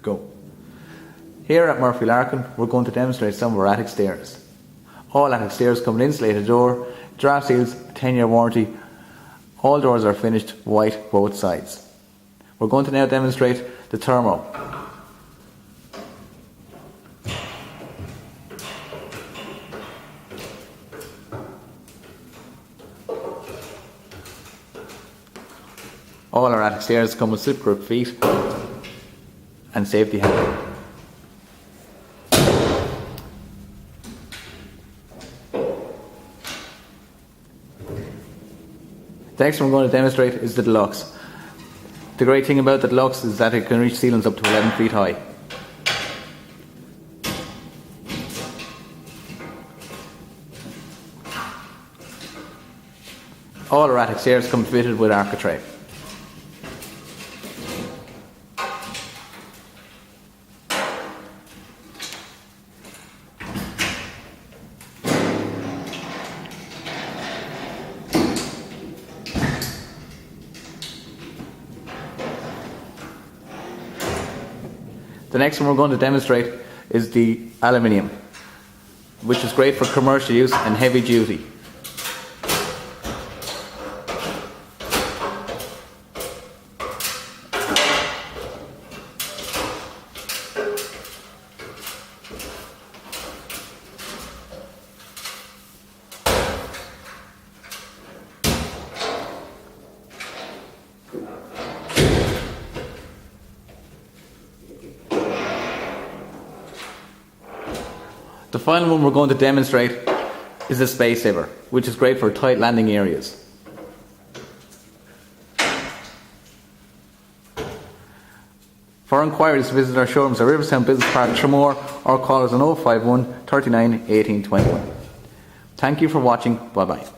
Go. Here at Murphy Larkin, we're going to demonstrate some of our attic stairs. All attic stairs come with an insulated door, draft seals, 10-year warranty. All doors are finished white both sides. We're going to now demonstrate the Thermo. All our attic stairs come with slip grip feet and safety handle. The next one we're going to demonstrate is the delux. The great thing about the delux is that it can reach ceilings up to 11 feet high. All our attic stairs come fitted with architrave. The next one we're going to demonstrate is the aluminium, which is great for commercial use and heavy duty. The final one we're going to demonstrate is the spacesaver, which is great for tight landing areas. For inquiries, visit our showrooms at Riverstown Business Park, Tramore, or call us on 051 39 18 21. Thank you for watching. Bye bye.